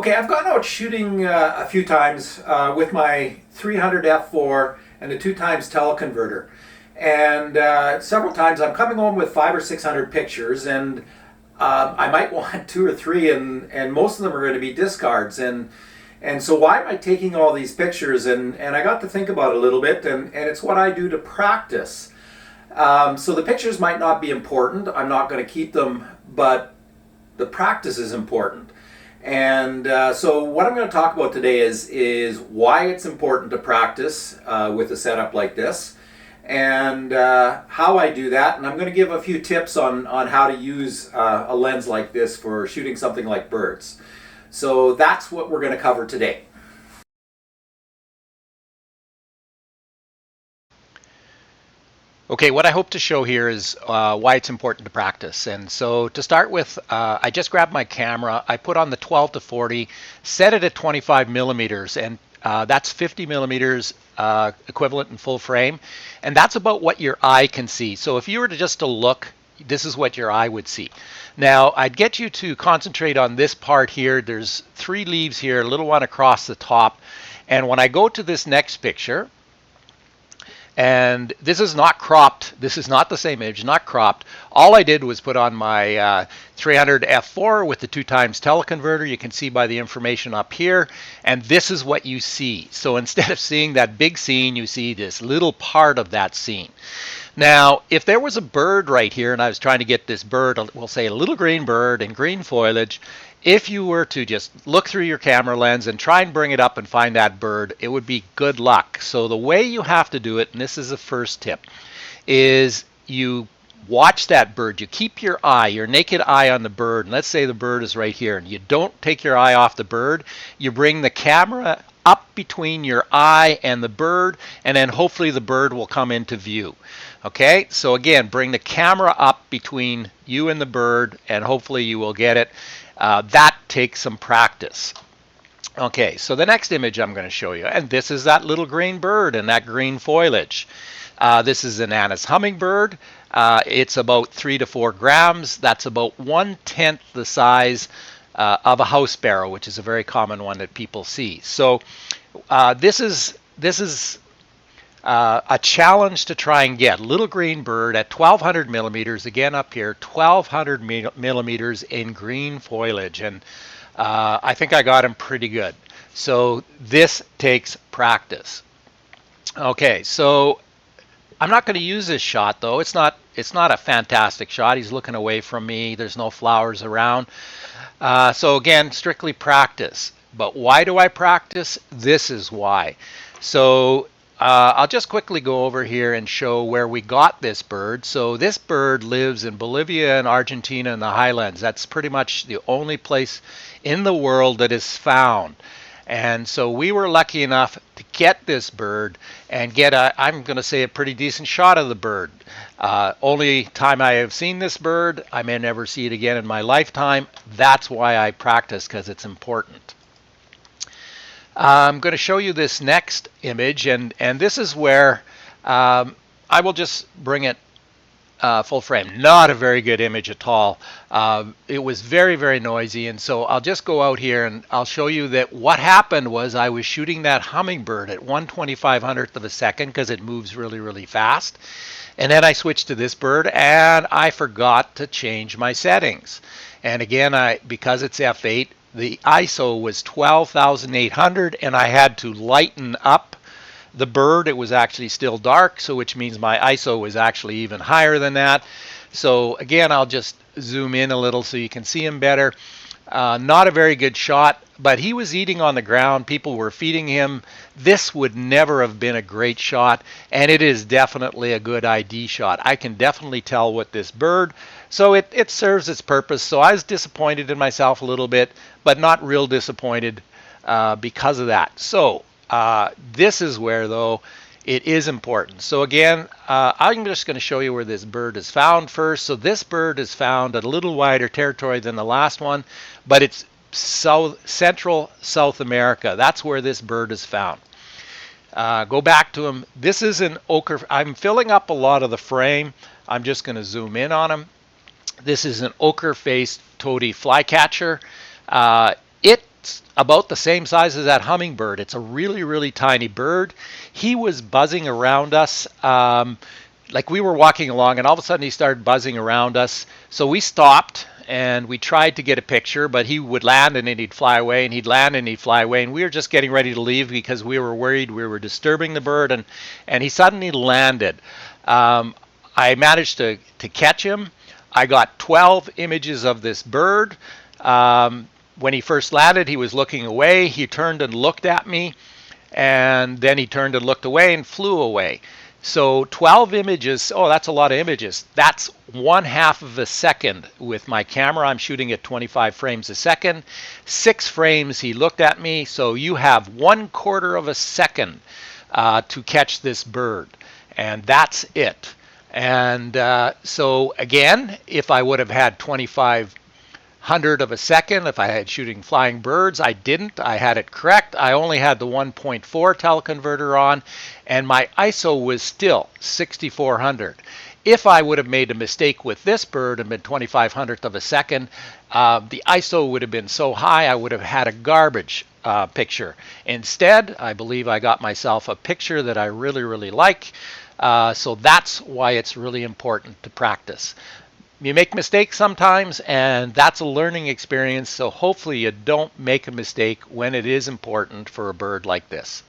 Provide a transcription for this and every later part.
Okay, I've gone out shooting a few times with my 300 f4 and the 2x teleconverter. And several times I'm coming home with 500 or 600 pictures, and I might want two or three, and most of them are going to be discards. And so why am I taking all these pictures? And I got to think about it a little bit, and it's what I do to practice. So the pictures might not be important. I'm not going to keep them, but the practice is important. And so what I'm going to talk about today is why it's important to practice with a setup like this, and how I do that. And I'm going to give a few tips on how to use a lens like this for shooting something like birds. So that's what we're going to cover today. Okay, what I hope to show here is why it's important to practice. And so to start with, I just grabbed my camera, I put on the 12 to 40, set it at 25 millimeters, and that's 50 millimeters equivalent in full frame. And that's about what your eye can see. So if you were to look, this is what your eye would see. Now, I'd get you to concentrate on this part here. There's three leaves here, a little one across the top. And when I go to this next picture, and this is not cropped. This is not the same image, not cropped. All I did was put on my 300 f4 with the 2x teleconverter. You can see by the information up here. And this is what you see. So instead of seeing that big scene, you see this little part of that scene. Now, if there was a bird right here, and I was trying to get this bird, we'll say a little green bird in green foliage, if you were to just look through your camera lens and try and bring it up and find that bird, it would be good luck. So the way you have to do it, and this is the first tip, is you watch that bird. You keep your eye, your naked eye on the bird. And let's say the bird is right here, and you don't take your eye off the bird. You bring the camera up between your eye and the bird, and then hopefully the bird will come into view. Okay, so again, bring the camera up between you and the bird, and hopefully you will get it. That takes some practice. Okay, so the next image I'm going to show you, and this is that little green bird and that green foliage. This is an Anna's hummingbird. It's about 3 to 4 grams. That's about 1/10 the size of a house sparrow, which is a very common one that people see. So this is a challenge to try and get. Little green bird at 1200 millimeters, again up here, 1200 millimeters in green foliage. And I think I got him pretty good. So this takes practice. Okay, so I'm not going to use this shot though. It's not a fantastic shot. He's looking away from me. There's no flowers around. So again, strictly practice. But why do I practice? This is why. So I'll just quickly go over here and show where we got this bird. So this bird lives in Bolivia and Argentina in the highlands. That's pretty much the only place in the world that is found. And so we were lucky enough to get this bird and get I'm going to say a pretty decent shot of the bird. Only time I have seen this bird, I may never see it again in my lifetime. That's why I practice, because it's important. I'm going to show you this next image, and this is where I will just bring it full frame. Not a very good image at all. It was very, very noisy, and so I'll just go out here and I'll show you that what happened was I was shooting that hummingbird at 1/2500th of a second because it moves really, really fast. And then I switched to this bird, and I forgot to change my settings. And again, because it's f8, the ISO was 12,800, and I had to lighten up the bird. It was actually still dark, so which means my ISO was actually even higher than that. So again, I'll just zoom in a little so you can see him better. Not a very good shot, but he was eating on the ground. People were feeding him. This would never have been a great shot, and it is definitely a good ID shot. I can definitely tell with this bird. So it serves its purpose. So I was disappointed in myself a little bit, but not real disappointed because of that. So this is where, though, it is important. So again, I'm just going to show you where this bird is found first. So this bird is found at a little wider territory than the last one, but it's Central South America. That's where this bird is found. Go back to him. This is an ochre. I'm filling up a lot of the frame. I'm just going to zoom in on him. This is an ochre-faced toady flycatcher. It about the same size as that hummingbird. It's a really, really tiny bird. He was buzzing around us. Like we were walking along, and all of a sudden he started buzzing around us. So we stopped and we tried to get a picture, but he would land and then he'd fly away, and he'd land and he'd fly away. And we were just getting ready to leave because we were worried we were disturbing the bird, and he suddenly landed. I managed to catch him. I got 12 images of this bird. When he first landed, he was looking away. He turned and looked at me, and then he turned and looked away and flew away. So 12 images, oh, that's a lot of images. That's 1/2 of a second with my camera. I'm shooting at 25 frames a second. 6 frames, he looked at me. So you have 1/4 of a second to catch this bird, and that's it. And so again, if I would have had 2500 of a second, if I had shooting flying birds, I didn't. I had it correct. I only had the 1.4 teleconverter on, and my ISO was still 6400. If I would have made a mistake with this bird and been 2500th of a second, the ISO would have been so high I would have had a garbage picture. Instead, I believe I got myself a picture that I really, really like. So that's why it's really important to practice. You make mistakes sometimes, and that's a learning experience, so hopefully you don't make a mistake when it is important for a bird like this.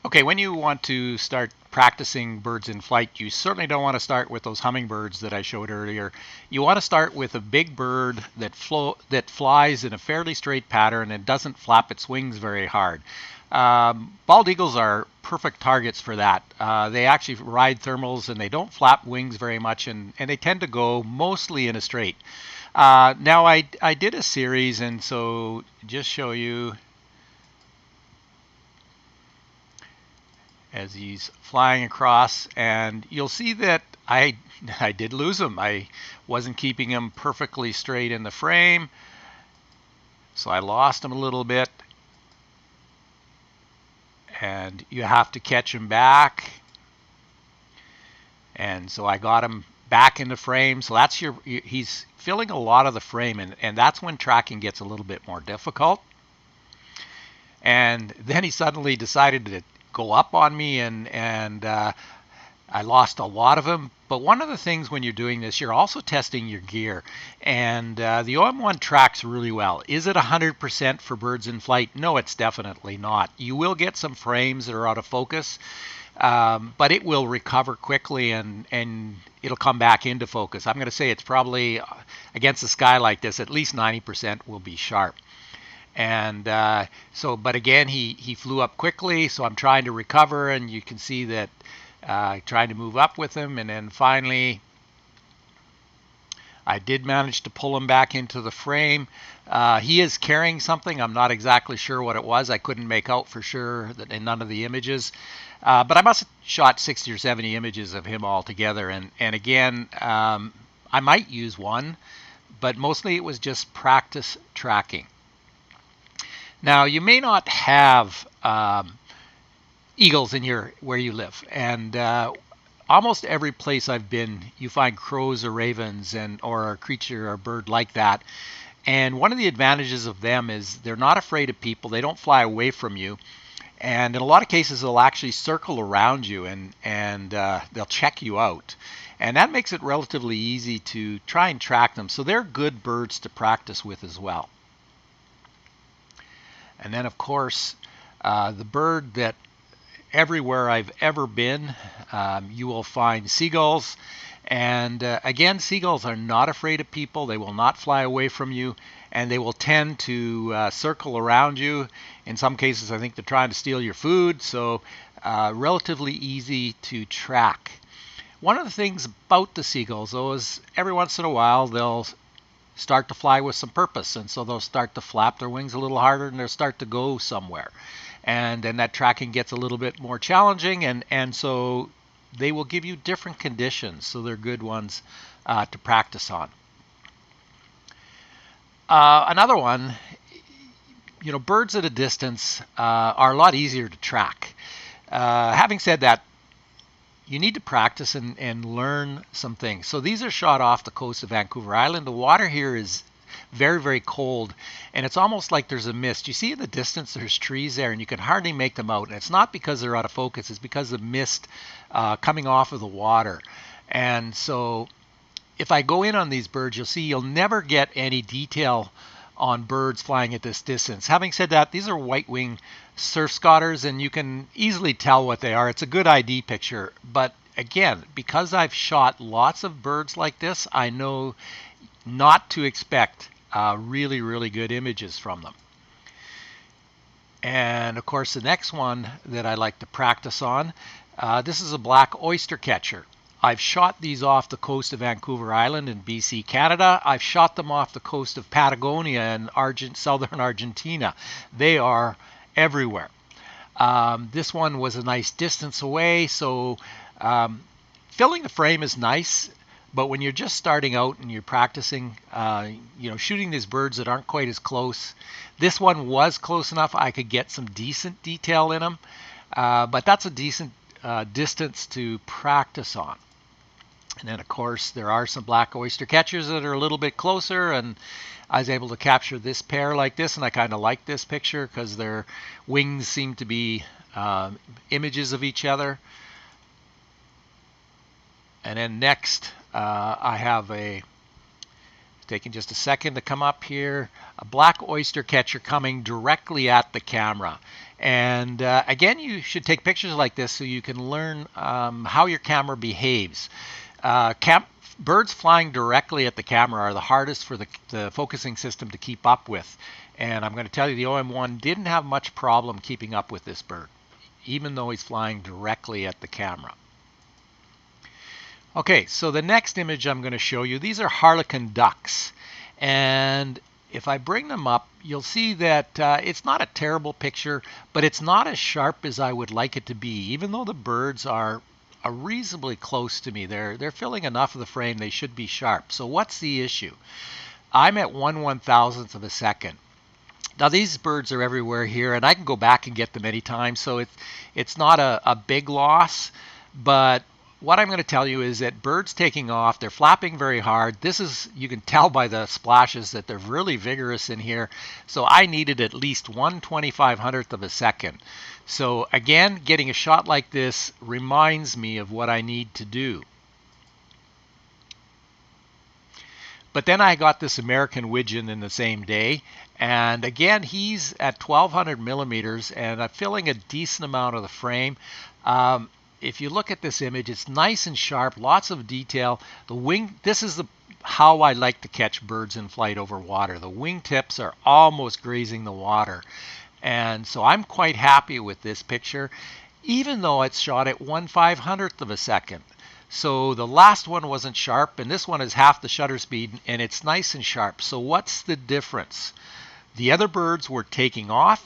Okay, when you want to start practicing birds in flight, you certainly don't want to start with those hummingbirds that I showed earlier. You want to start with a big bird that flies in a fairly straight pattern and doesn't flap its wings very hard. Bald eagles are perfect targets for that. They actually ride thermals and they don't flap wings very much, and they tend to go mostly in a straight. Now I did a series, and so just show you as he's flying across, and you'll see that I did lose him. I wasn't keeping him perfectly straight in the frame, so I lost him a little bit. And you have to catch him back, and so I got him back in the frame. So that's he's filling a lot of the frame, and that's when tracking gets a little bit more difficult. And then he suddenly decided to go up on me, and I lost a lot of him. But one of the things when you're doing this, you're also testing your gear. And the OM1 tracks really well. Is it 100% for birds in flight? No, it's definitely not. You will get some frames that are out of focus, but it will recover quickly, and it'll come back into focus. I'm going to say it's probably, against the sky like this, at least 90% will be sharp. And but again, he flew up quickly, so I'm trying to recover, and you can see that trying to move up with him, and then finally I did manage to pull him back into the frame. He is carrying something. I'm not exactly sure what it was. I couldn't make out for sure that in none of the images, but I must have shot 60 or 70 images of him altogether, and again, I might use one, but mostly it was just practice tracking. Now, you may not have eagles in where you live, and almost every place I've been, you find crows or ravens or a creature or bird like that. And one of the advantages of them is they're not afraid of people. They don't fly away from you, and in a lot of cases they'll actually circle around you and they'll check you out, and that makes it relatively easy to try and track them. So they're good birds to practice with as well. And then, of course, the bird that everywhere I've ever been, you will find seagulls. And again, seagulls are not afraid of people. They will not fly away from you, and they will tend to circle around you. In some cases, I think they're trying to steal your food, so relatively easy to track. One of the things about the seagulls, though, is every once in a while they'll start to fly with some purpose, and so they'll start to flap their wings a little harder, and they'll start to go somewhere, and then that tracking gets a little bit more challenging, and so they will give you different conditions, so they're good ones to practice on. Another one, birds at a distance are a lot easier to track. Having said that, you need to practice and learn some things. So these are shot off the coast of Vancouver Island. The water here is very, very cold, and it's almost like there's a mist. You see in the distance there's trees there, and you can hardly make them out. And it's not because they're out of focus, it's because of mist coming off of the water. And so if I go in on these birds, you'll see you'll never get any detail on birds flying at this distance. Having said that, these are white-winged surf scotters, and you can easily tell what they are. It's a good ID picture, but again, because I've shot lots of birds like this, I know not to expect really, really good images from them. And of course, the next one that I like to practice on, this is a black oyster catcher. I've shot these off the coast of Vancouver Island in BC, Canada. I've shot them off the coast of Patagonia in southern Argentina. They are everywhere. This one was a nice distance away, so filling the frame is nice, but when you're just starting out and you're practicing, shooting these birds that aren't quite as close, this one was close enough I could get some decent detail in them, but that's a decent distance to practice on. And then, of course, there are some black oyster catchers that are a little bit closer, and I was able to capture this pair like this, and I kind of like this picture because their wings seem to be images of each other. And then next, I have taking just a second to come up here, a black oyster catcher coming directly at the camera. And again, you should take pictures like this so you can learn how your camera behaves. Birds flying directly at the camera are the hardest for the focusing system to keep up with. And I'm going to tell you, the OM1 didn't have much problem keeping up with this bird, even though he's flying directly at the camera. Okay, so the next image I'm going to show you, these are harlequin ducks. And if I bring them up, you'll see that it's not a terrible picture, but it's not as sharp as I would like it to be. Even though the birds are reasonably close to me, they're filling enough of the frame, they should be sharp. So what's the issue? I'm at 1/1000th of a second. Now these birds are everywhere here, and I can go back and get them anytime, so it's not a big loss. But what I'm going to tell you is that birds taking off, they're flapping very hard. You can tell by the splashes that they're really vigorous in here. So I needed at least 1/2500th of a second. So again, getting a shot like this reminds me of what I need to do. But then I got this American widgeon in the same day, and again, he's at 1200 millimeters, and I'm filling a decent amount of the frame. If you look at this image, it's nice and sharp, lots of detail. The wing, this is how I like to catch birds in flight over water. The wingtips are almost grazing the water. And so I'm quite happy with this picture, even though it's shot at 1/500th of a second. So the last one wasn't sharp, and this one is half the shutter speed, and it's nice and sharp. So what's the difference? The other birds were taking off.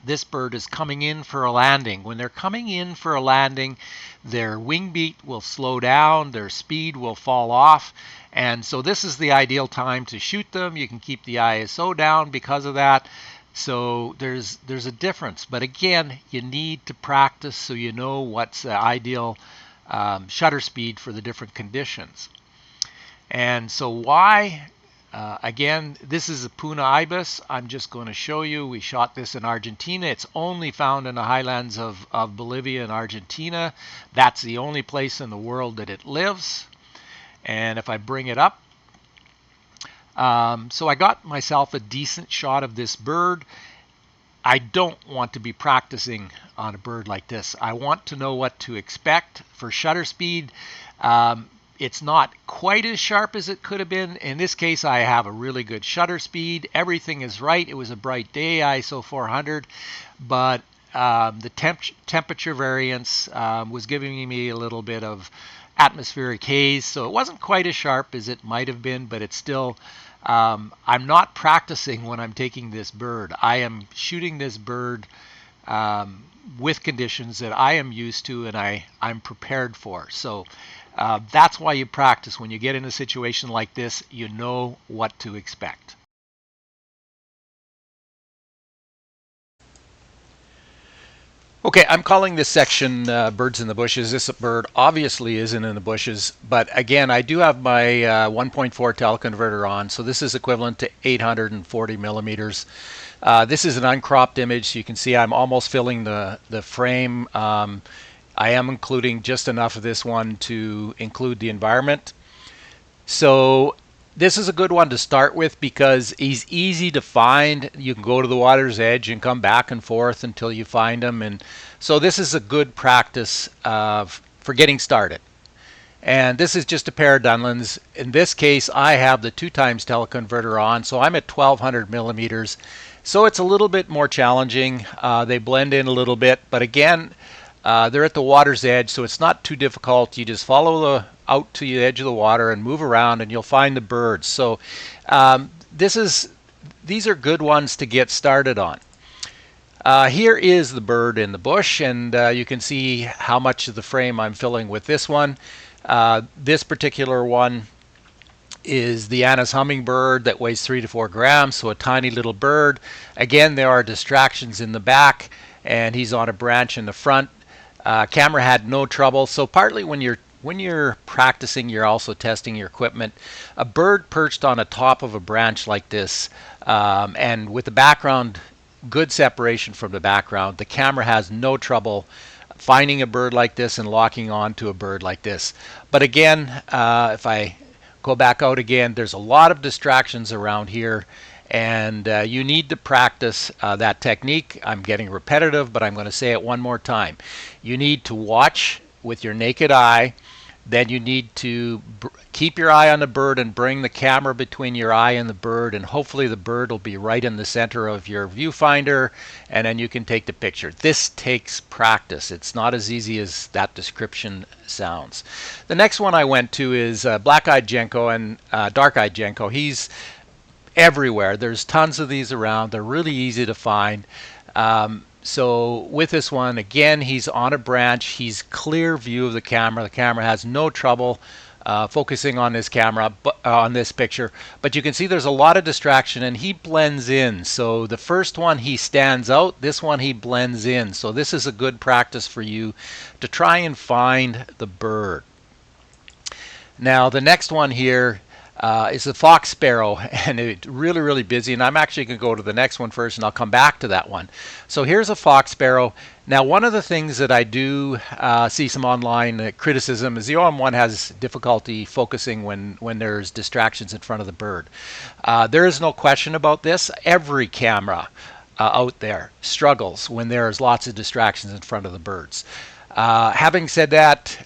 This bird is coming in for a landing. When they're coming in for a landing, their wing beat will slow down, their speed will fall off, and so this is the ideal time to shoot them. You can keep the ISO down because of that. So there's a difference, but again, you need to practice so you know what's the ideal shutter speed for the different conditions. And so why? Again, this is a Puna ibis. I'm just going to show you. We shot this in Argentina. It's only found in the highlands of Bolivia and Argentina. That's the only place in the world that it lives. And if I bring it up, so I got myself a decent shot of this bird. I don't want to be practicing on a bird like this. I want to know what to expect for shutter speed. It's not quite as sharp as it could have been. In this case, I have a really good shutter speed. Everything is right. It was a bright day, ISO 400, but the temperature variance was giving me a little bit of atmospheric haze, so it wasn't quite as sharp as it might have been, but it's still, I'm not practicing when I'm taking this bird. I am shooting this bird with conditions that I am used to and I'm prepared for. So that's why you practice. When you get in a situation like this, you know what to expect. Okay, I'm calling this section birds in the bushes. This bird obviously isn't in the bushes, but again, I do have my 1.4 teleconverter on, so this is equivalent to 840 millimeters. This is an uncropped image, so you can see I'm almost filling the frame. I am including just enough of this one to include the environment. So this is a good one to start with because he's easy to find. You can go to the water's edge and come back and forth until you find him. And so this is a good practice for getting started. And this is just a pair of Dunlins. In this case, I have the 2x teleconverter on, so I'm at 1200 millimeters. So it's a little bit more challenging. They blend in a little bit, but again, they're at the water's edge, so it's not too difficult. You just follow out to the edge of the water and move around, and you'll find the birds. So these are good ones to get started on. Here is the bird in the bush, and you can see how much of the frame I'm filling with this one. This particular one is the Anna's hummingbird that weighs 3 to 4 grams, so a tiny little bird. Again, there are distractions in the back, and he's on a branch in the front. Camera had no trouble. So partly when you're practicing, you're also testing your equipment. A bird perched on the top of a branch like this, and with the background, good separation from the background, the camera has no trouble finding a bird like this and locking on to a bird like this. But again, if I go back out again, there's a lot of distractions around here, and you need to practice that technique. I'm getting repetitive, but I'm going to say it one more time. You need to watch with your naked eye. Then you need to keep your eye on the bird and bring the camera between your eye and the bird, and hopefully the bird will be right in the center of your viewfinder, and then you can take the picture. This takes practice. It's not as easy as that description sounds. The next one I went to is black-eyed Jenko and dark-eyed Jenko. He's everywhere. There's tons of these around. They're really easy to find. So with this one, again, he's on a branch. He's clear view of the camera. The camera has no trouble focusing on this camera, on this picture. But you can see there's a lot of distraction, and he blends in. So the first one, he stands out. This one, he blends in. So this is a good practice for you to try and find the bird. Now, the next one here is the fox sparrow, and it's really, really busy. And I'm actually going to go to the next one first, and I'll come back to that one. So here's a fox sparrow. Now, one of the things that I do see some online criticism is the OM1 has difficulty focusing when there's distractions in front of the bird. There is no question about this. Every camera out there struggles when there's lots of distractions in front of the birds. Having said that,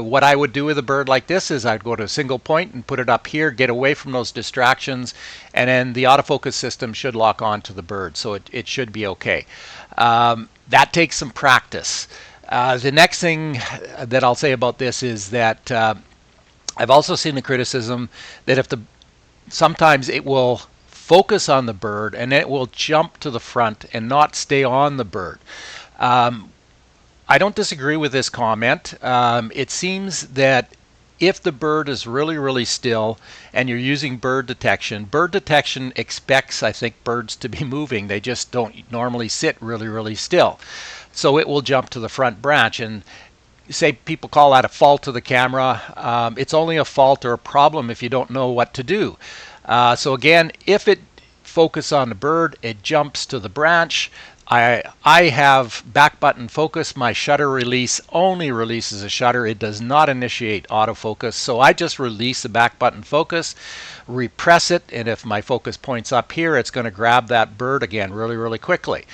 what I would do with a bird like this is I'd go to a single point and put it up here, get away from those distractions, and then the autofocus system should lock on to the bird, so it should be okay. That takes some practice. The next thing that I'll say about this is that I've also seen the criticism that sometimes it will focus on the bird and it will jump to the front and not stay on the bird. I don't disagree with this comment. It seems that if the bird is really, really still and you're using bird detection expects, I think, birds to be moving. They just don't normally sit really, really still. So it will jump to the front branch. And say people call that a fault to the camera. It's only a fault or a problem if you don't know what to do. So again, if it focuses on the bird, it jumps to the branch. I have back button focus. My shutter release only releases a shutter. It does not initiate autofocus. So I just release the back button focus, repress it, and if my focus points up here, it's going to grab that bird again really, really quickly.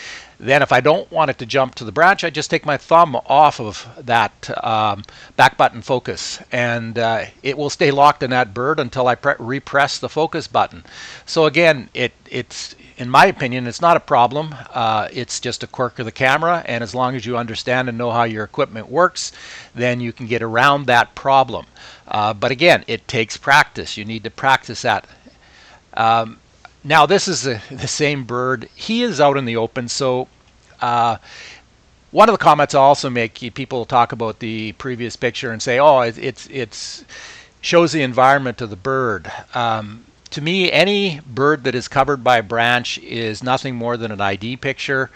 Then if I don't want it to jump to the branch, I just take my thumb off of that back button focus, and it will stay locked in that bird until I repress the focus button. So again, it's in my opinion, it's not a problem. It's just a quirk of the camera, and as long as you understand and know how your equipment works, then you can get around that problem. But again, it takes practice. You need to practice that. Now this is the same bird. He is out in the open, so one of the comments I also make, people talk about the previous picture and say, oh, it's shows the environment of the bird. To me, any bird that is covered by a branch is nothing more than an ID picture.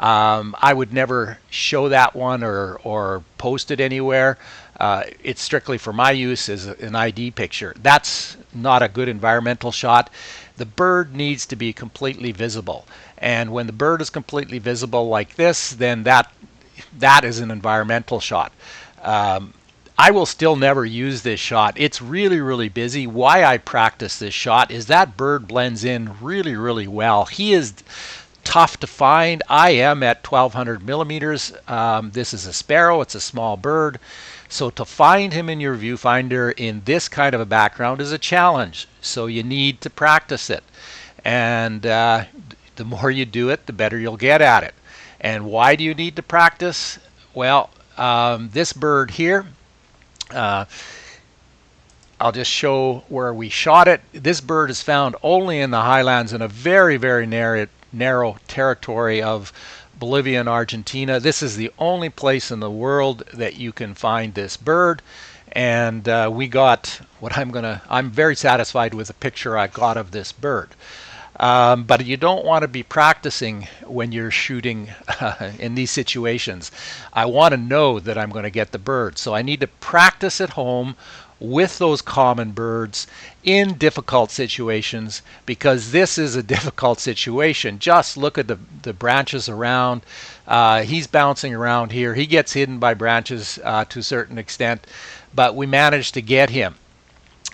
I would never show that one or post it anywhere. It's strictly for my use as an ID picture. That's not a good environmental shot. The bird needs to be completely visible. And when the bird is completely visible like this, then that is an environmental shot. I will still never use this shot. It's really, really busy. Why I practice this shot is that bird blends in really, really well. He is tough to find. I am at 1200 millimeters. This is a sparrow. It's a small bird. So to find him in your viewfinder in this kind of a background is a challenge. So you need to practice it. And the more you do it, the better you'll get at it. And why do you need to practice? Well, this bird here, I'll just show where we shot it. This bird is found only in the highlands in a very, very narrow territory of Bolivia and Argentina. This is the only place in the world that you can find this bird. And we got what I'm very satisfied with the picture I got of this bird. But you don't want to be practicing when you're shooting in these situations. I want to know that I'm going to get the bird. So I need to practice at home with those common birds in difficult situations, because this is a difficult situation. Just look at the branches around. He's bouncing around here. He gets hidden by branches to a certain extent, but we managed to get him.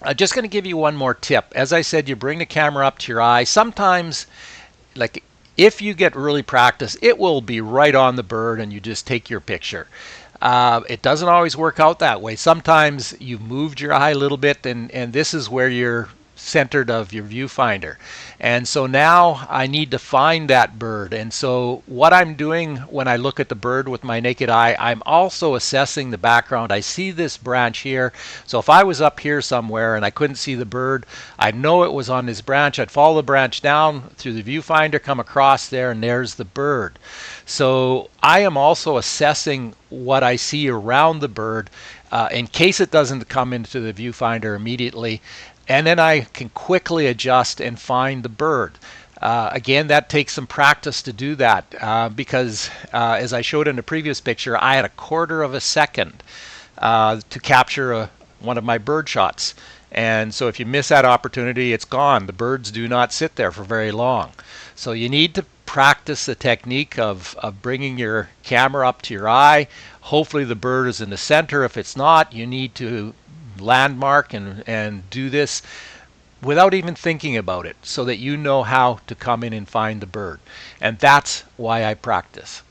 I'm just going to give you one more tip. As I said, you bring the camera up to your eye. Sometimes, like if you get really practiced, it will be right on the bird and you just take your picture. It doesn't always work out that way. Sometimes you've moved your eye a little bit, and this is where you're centered of your viewfinder. And so now I need to find that bird. And so what I'm doing when I look at the bird with my naked eye, I'm also assessing the background. I see this branch here. So if I was up here somewhere and I couldn't see the bird, I'd know it was on this branch. I'd follow the branch down through the viewfinder, come across there, and there's the bird. So I am also assessing what I see around the bird in case it doesn't come into the viewfinder immediately. And then I can quickly adjust and find the bird. Again, that takes some practice to do that because as I showed in the previous picture, I had a quarter of a second to capture one of my bird shots. And so if you miss that opportunity, it's gone. The birds do not sit there for very long. So you need to practice the technique of bringing your camera up to your eye. Hopefully the bird is in the center. If it's not, you need to landmark and do this without even thinking about it so that you know how to come in and find the bird. And that's why I practice.